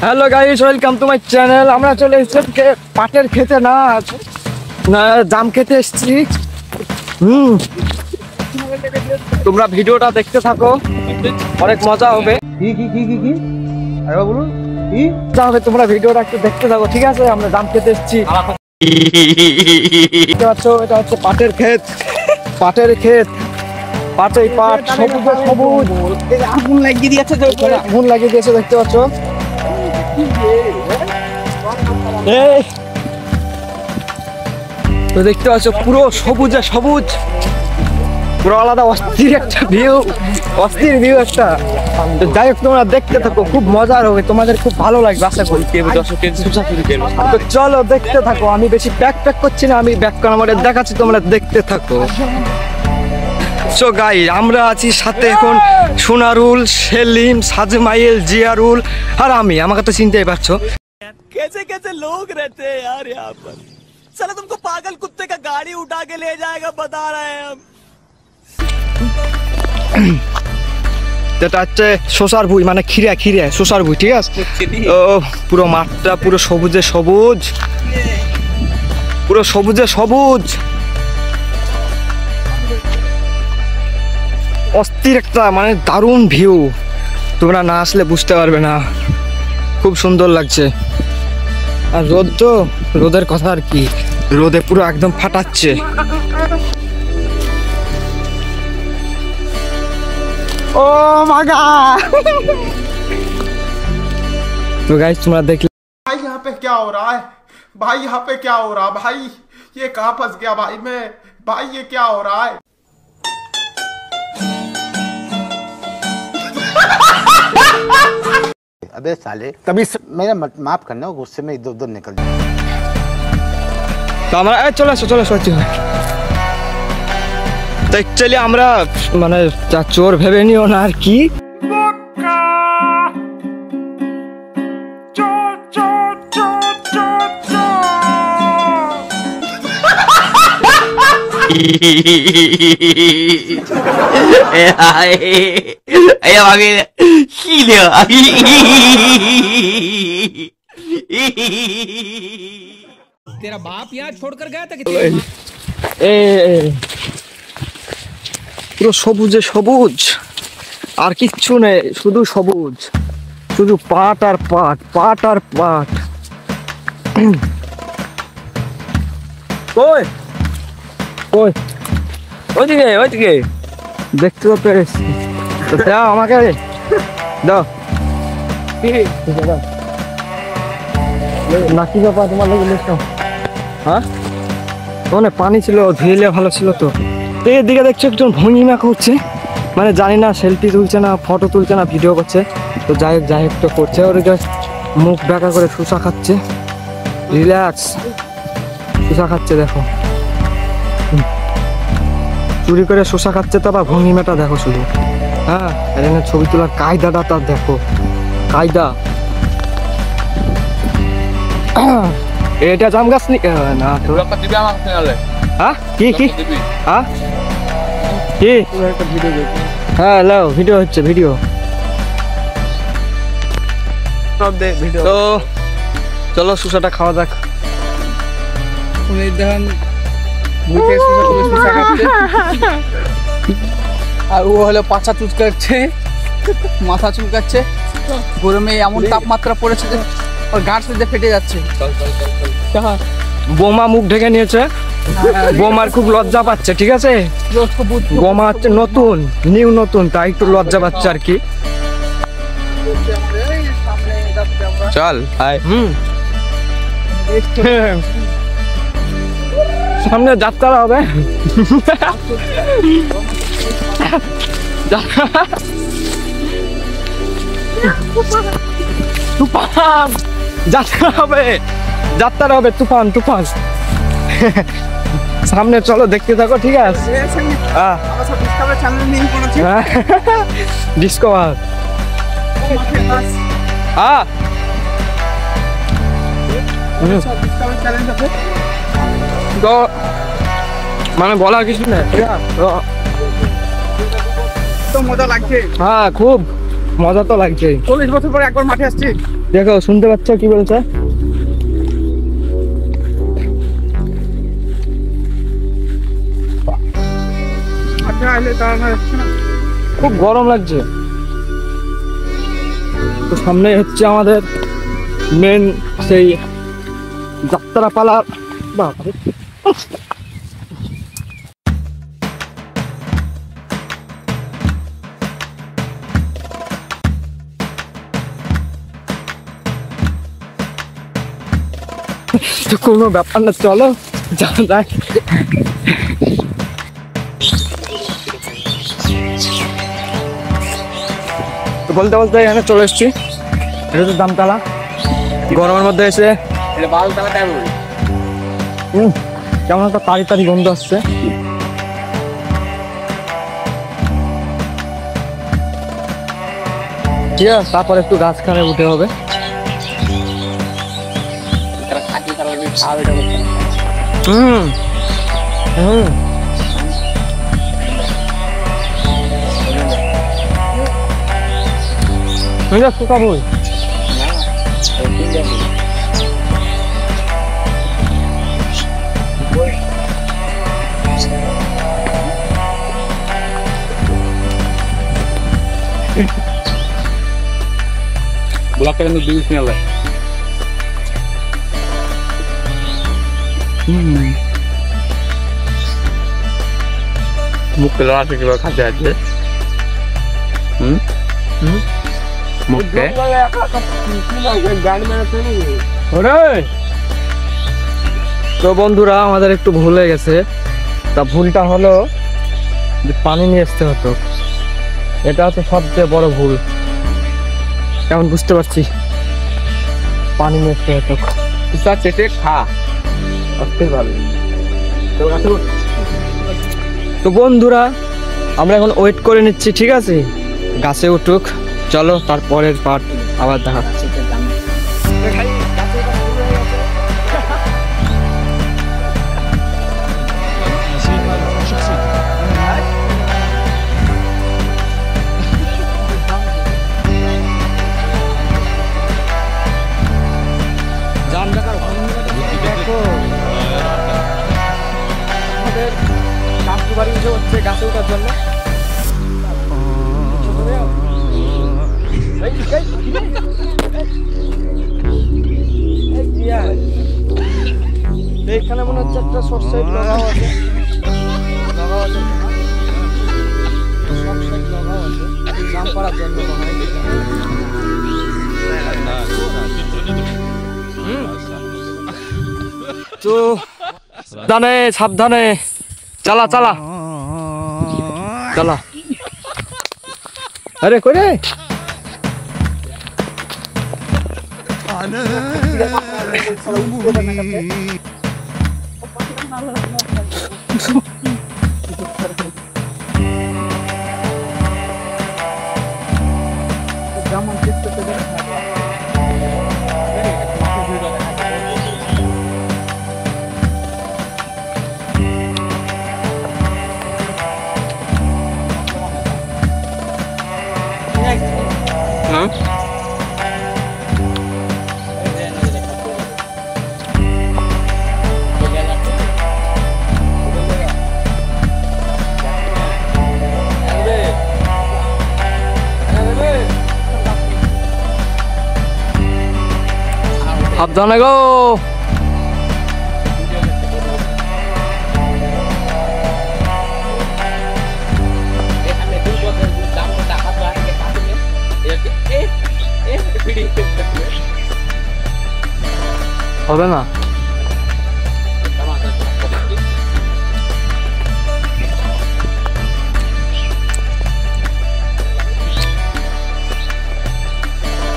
Hello guys, welcome to my channel. আমরা চলে এসেছি পাটের খেতে, না জাম খেতে এসেছি। তোমরা ভিডিওটা দেখতে থাকো, অনেক মজা হবে। মজা হবে, তোমরা ভিডিওটা একটু দেখতে থাকো, ঠিক আছে? আমরা জাম খেতে এসেছি। দেখতে পাচ্ছ, এটা হচ্ছে পাটের ক্ষেত। পাটের ক্ষেত, পাটেই পাট, সবুজ সবুজ। আগুন লাগিয়ে দিয়েছে, আগুন লাগিয়ে দিয়েছে, দেখতে পাচ্ছ? তো দেখতে পাচ্ছ পুরো সবুজে সবুজ, পুরো আলাদা অস্থির একটা ভিউ, অস্থির ভিউ একটা। যাই হোক, তোমরা দেখতে থাকো, খুব মজার হবে, তোমাদের খুব ভালো লাগবে আশা করি। তো চলো দেখতে থাকো, আমি বেশি প্যাক করছি না, আমি ব্যাক করার মধ্যে দেখাচ্ছি, তোমরা দেখতে থাকো। সো গাই, আমরা আছি সাথে এখন সোনারুল, সেলিম, সাজমাইল, জিয়ারুল আর আমি। আমাকে তো চিনতেই পারছো। कैसे कैसे लोग रहते हैं यार यहाँ पर। साला तुमको पागल कुत्ते का गाड़ी उठा के ले जाएगा, बता रहे हैं हम। যেটা হচ্ছে শসার ভুঁই, মানে খিরা খিরা শসার ভুঁই, ঠিক আছে? ও পুরো মাঠটা পুরো সবুজে সবুজ, পুরো সবুজে সবুজ, অস্থির একটা মানে দারুণ ভিউ। তোমরা না আসলে বুঝতে পারবে না, খুব সুন্দর লাগছে। আর রোদ তো, রোদের কথা আর কি, রোদে পুরো একদম ফাটাচ্ছে। ও মা গড! তো গাইস, তোমরা দেখলে भाई यहाँ पे क्या हो रहा है? भाई यहाँ पे क्या हो रहा है? भाई ये कहाँ फंस गया भाई मैं? भाई ये क्या हो रहा है? अबे साले, तभी मेरा माफ करना, गुस्से में इधर उधर निकल जाए। তো আমরা চলে আসো, চলে আসো। তো অ্যাকচুয়ালি আমরা মানে চোর ভেবে নিও না আর কি। तेरा बाप यहाँ छोड़कर गया था कि পুরো সবুজে সবুজ, আর কিচ্ছু নেই, শুধু সবুজ, শুধু পাট আর পাট, পাট আর পাট। ওই ওই ওইদিকে ওইদিকে দেখতে তো পেরেছি। দাও আমাকে, দাও। নাকি ব্যাপার তোমার লাগে? হ্যাঁ, ওখানে পানি ছিল, ধুইলে ভালো ছিল তো। এদিকে দেখছো একজন ভঙ্গিমা করছে, মানে জানি না সেলফি তুলছে না ফটো তুলছে না ভিডিও করছে। তো যাই হোক তো করছে। ওর মুখ বেঁকা করে শসা খাচ্ছে, রিল্যাক্স শসা খাচ্ছে। দেখো, চুরি করে শসা খাচ্ছে, তো আবার ভঙ্গিমাটা দেখো শুধু। হ্যাঁ, এখানে ছবি তোলার কায়দাটা তার দেখো, কায়দা। এটা জাম গাছ না? হ্যাঁ, কি কি? হ্যাঁ, কি? হ্যাঁ, লাও, ভিডিও হচ্ছে, ভিডিও। তো চলো শসাটা খাওয়া যাক। আর ও হলো পাছা চুলকাচ্ছে, মাথা চুলকাচ্ছে। গরমে এমন তাপমাত্রা পড়েছে যে ওর গাঁট দিয়ে ফেটে যাচ্ছে। বোমা মুখ ঢেকে নিয়েছে, বোমার খুব লজ্জা পাচ্ছে, ঠিক আছে? বোমা হচ্ছে নতুন, নতুন, তাই একটু লজ্জা পাচ্ছে আর কি। চল, সামনে যাত্রা হবে। তুফান যাত্রা হবে, যাত্রা হবে, তুফান তুফান। সামনে চলো, দেখতে থাকো, ঠিক আছে? ডিসকভার। তো মানে বলার কিছু নেই, ঠিক আছে? তো মজা লাগছে। হ্যাঁ, খুব মজা তো লাগছে। 40 বছর পরে একবার মাঠে আসছি। দেখো শুনতে পাচ্ছ কি বলছে? আচ্ছা আইলে দাঁড়ানো যাচ্ছে না। খুব গরম লাগছে। তো সামনে হচ্ছে আমাদের মেন সেই যাত্রাপালা। বাবারে তো কোনো ব্যাপার না, চলো যাওয়া যাক। তো বলতে বলতে এখানে চলে এসছি। এটা তো দামতলা। গরমের মধ্যে এসে কেমন একটা তাড়ি তাড়ি গন্ধ আসছে। ঠিক আছে, তারপর একটু গাছখানে উঠে হবে। হুম হুম শুকাবো। ব্লকটা কিন্তু দুই স্মেল হয়। মুখে লড়া থেকে খাতে আছে। মুখে তো বন্ধুরা আমাদের একটু ভুল হয়ে গেছে। তা ভুলটা হলো যে পানি নিয়ে আসতে হতো। এটা হচ্ছে সবচেয়ে বড় ভুল। এখন বুঝতে পারছি পানি নিয়ে আসতে হতো। চেটে খা আসতে ভালো। তো বন্ধুরা আমরা এখন ওয়েট করে নিচ্ছি, ঠিক আছে? গাছে উঠুক, চলো তারপরের পার্ট আবার দেখা হচ্ছে। আমাদের কাকু বাড়ি উঠে হচ্ছে গাছে ওঠার জন্য। এখানে মনে হচ্ছে একটা শর্ট সাইড লাগাও আছে, লাগাও আছে, শর্ট সাইড লাগাও আছে জাম করার জন্য মনে হয়। তো সাবধানে সাবধানে চালা চালা চালা। আরে করে সাবধানে গো। হবে না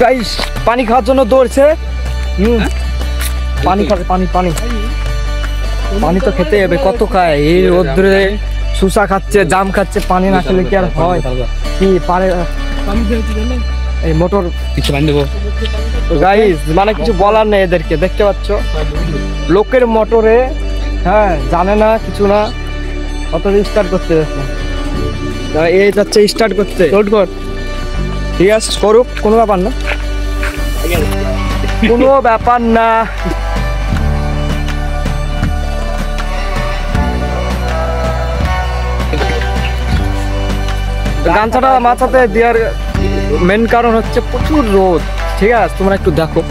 গাইস, পানি খাওয়ার জন্য দৌড়ছে। পানি খাবে, পানি পানি পানি তো খেতে হবে, কত খায় এই রোদ্রে। শুষা খাচ্ছে, জাম খাচ্ছে, পানি না খেলে কি আর হয়? কি পারে এই মোটর কিছু বান দেবো গাইস, মানে কিছু বলার নেই এদেরকে। দেখতে পাচ্ছ লোকের মোটরে, হ্যাঁ জানে না কিছু না, অত স্টার্ট করতে যাচ্ছে। এই যাচ্ছে স্টার্ট করতে, লোড কর। ঠিক আছে করুক, কোনো ব্যাপার না, কোনো ব্যাপার না। গামছাটা মাথাতে দেওয়ার মেন কারণ হচ্ছে প্রচুর রোদ। ঠিক আছে, তোমরা একটু দেখো,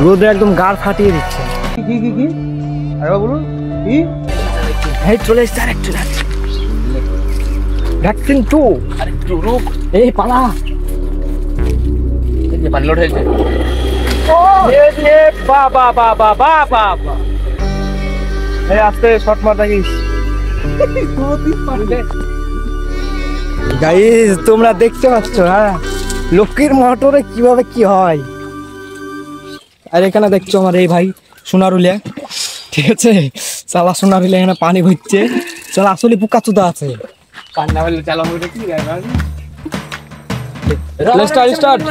রোদে একদম গাড় ফাটিয়ে দিচ্ছে। কি আরে বলুন কি এই চলে এসছে আরেকটু ভ্যাকসিন 2। আরেকটু রুক, এই পালা, এই যে পানি লোড হয়েছে। বাবা বাবা বাবা, এই আস্তে শট মার থাকিস। গাইস তোমরা দেখতে পাচ্ছ, হ্যাঁ লক্ষ্মীর মোটরে কিভাবে কি হয়। আর এখানে দেখছো আমার এই ভাই সোনারুলিয়া, ঠিক আছে, চালা সোনারুলিয়া এখানে পানি ভরছে। চালা আসলে পোকা চুদা আছে। পানি না হলে চালা হবে কি স্টার্ট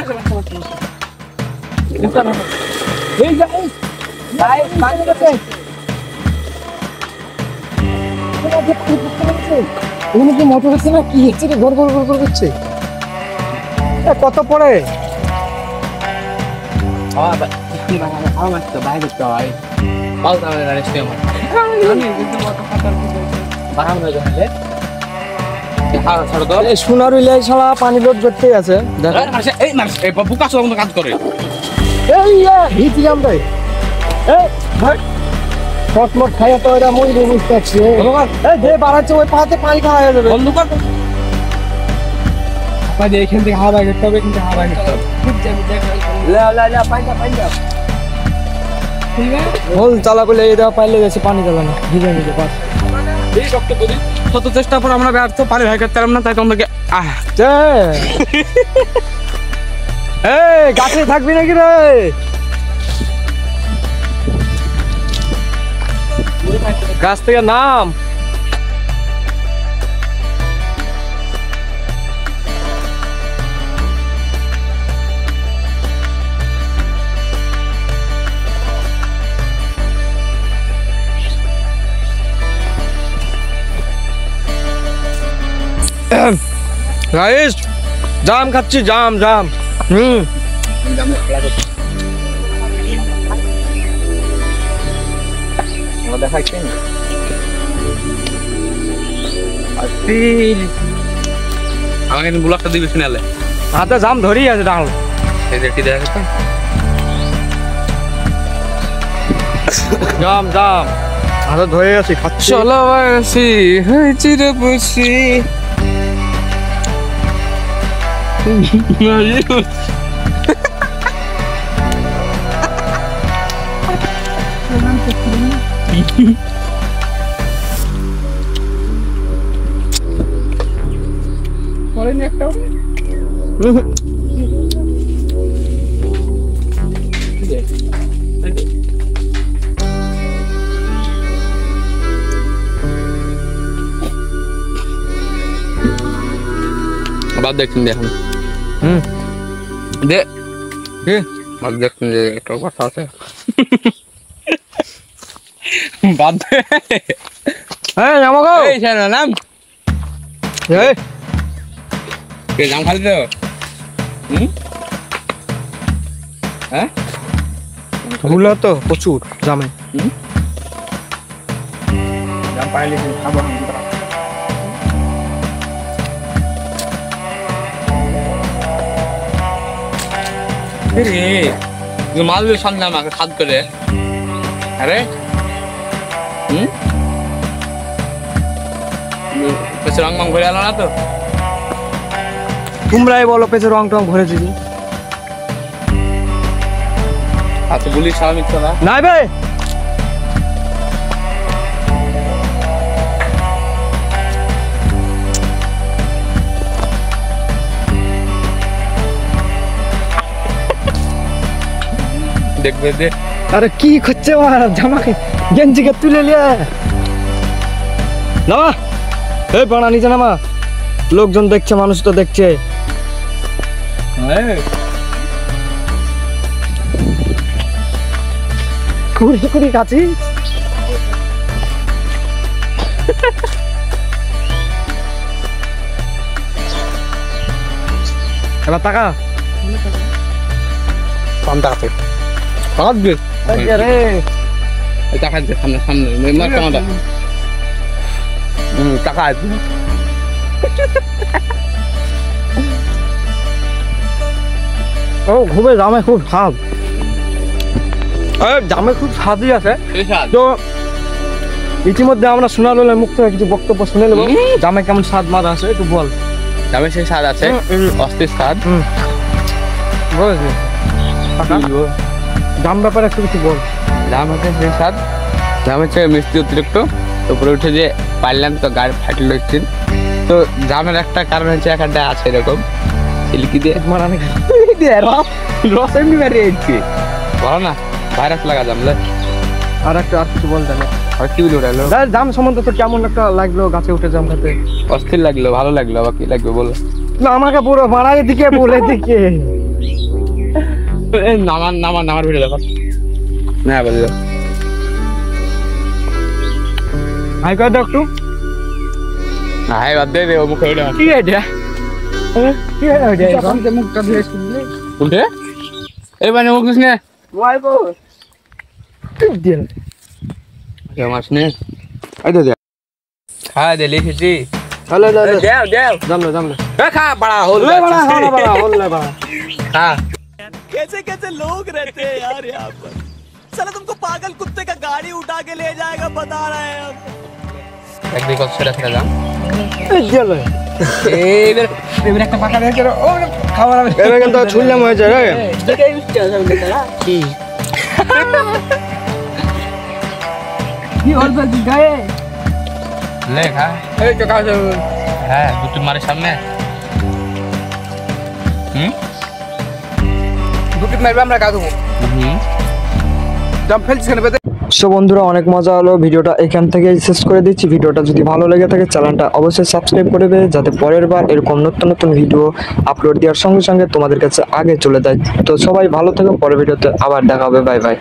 মোটর হচ্ছে না, কি হচ্ছে রে, গড় গড় গড় গড় করছে। কত পড়ে? সোনার উইলাই ছাড়া পানি লোড করতে আছে। কাজ করে চটমট খাইয়া তো এরা মই বুঝতে পারছি। যে বাড়াচ্ছে ওই পাহাড়ে পানি খাওয়া হয়ে যাবে। বন্ধ কর এখান থেকে হাওয়া বাইরে করতে হবে, এখান থেকে হাওয়া বাইরে করতে হবে। হোল চালা বলে এই দেওয়া পাইলে গেছে পানি চালানো ভিজে ভিজে পাস। কত চেষ্টা পর আমরা ব্যর্থ, পানি ভাই করতে পারলাম না, তাই তোমাদেরকে গাছে থাকবি নাকি রে? গাছ থেকে নাম। গাইস জাম খাচ্ছি, জাম জাম। দেখাচ্ছি আমাকে ব্লগটা দিবি ফিনালে। হাতে জাম ধরেই আছে ডাল। এই দেখি দেখা তো জাম জাম হাতে ধরে আছি, খাচ্ছি। চলো আসি চিরে বসি পড়েনি একটা বাদ দেখুন দেখুন দে বাদ দেখুন যে একটা কথা আছে বাদ দে। হ্যাঁ জামা গো, এই শোনো নাম এই কে জাম খালি তো হ্যাঁ ভুল তো প্রচুর জামে। জাম পাইলে খাবো মাল সামনে আমাকে খাদ করে আরে রং মং ঘুরে এলো না তো? তোমরাই বলো পেছে রং টং ভরে দিবি। আচ্ছা বলি স্বাভাবিক তো না নাই ভাই, দেখবে যে আরে কি করছে আমার জামাকে গেঞ্জিকে তুলে নিয়ে নামা। এই পাড়া নিচে নামা, লোকজন দেখছে, মানুষ তো দেখছে। কুড়ি কুড়ি কাছি এবার টাকা কম টাকাতে কাঁদবে রে টাকা দিতে সামনে সামনে মার টাকাটা টাকা আছে ও খুবই জামে খুব স্বাদ জামে খুব স্বাদই আছে তো ইতিমধ্যে আমরা সোনালালের মুখ থেকে কিছু বক্তব্য শুনে নেবো জামে কেমন স্বাদ মাদ আছে একটু বল দামে সেই স্বাদ আছে অস্থির স্বাদ বুঝলি দাম ব্যাপারে একটু কিছু বল দাম হচ্ছে সেই স্বাদ দাম হচ্ছে মিষ্টি অতিরিক্ত উপরে উঠে যে পারলাম তো গাড়ি ফাটল হচ্ছে তো জামের একটা কারণ হচ্ছে এখানটা আছে এরকম সিল্কি দিয়ে মারানি রস এমনি বেরিয়ে যাচ্ছে বলো না ভাইরাস লাগা জামলে আর কিছু বল তাহলে আর কি বলে উঠালো জাম সম্বন্ধে তো কেমন একটা লাগলো গাছে উঠে জাম খেতে অস্থির লাগলো ভালো লাগলো আবার কি লাগবে বলো না আমাকে পুরো মারাই দিকে বলে দিকে নামার ভিডিও দেখো না বলে হাই কর দাও একটু না হাই বাদ দে ও মুখে উঠে কি এটা কি এটা মুখটা ধুয়ে উঠে এবার মুখ দিস না ওয়াই গো ঠিক দিন মাস নে এই দে খা দে লিখেছি হ্যালো হ্যালো দেও জামলো এ খা বড়া হোল হল না বাড়া খা कैसे कैसे लोग रहते हैं यार यहाँ पर साला तुमको पागल कुत्ते का गाड़ी उठा के ले जाएगा बता रहे हैं हम একদিন কত সেটা সেটা দাম গেল এইবার এবার একটা পাকা দেখে ও খাবার এবার কিন্তু ছুললাম হয়েছে রে কি হল বলছি গায়ে লে খা এই তো খাও হ্যাঁ দুটো মারে সামনে দুটো মারবে আমরা গা দেবো জাম ফেলছিস কেন বেদে সো বন্ধুরা অনেক মজা হলো ভিডিওটা এখান থেকে শেষ করে দিচ্ছি ভিডিওটা যদি ভালো লেগে থাকে চ্যানেলটা অবশ্যই সাবস্ক্রাইব করবে যাতে পরের বার এরকম নতুন নতুন ভিডিও আপলোড দেওয়ার সঙ্গে সঙ্গে তোমাদের কাছে আগে চলে যায় তো সবাই ভালো থেকো পরের ভিডিওতে আবার দেখা হবে বাই বাই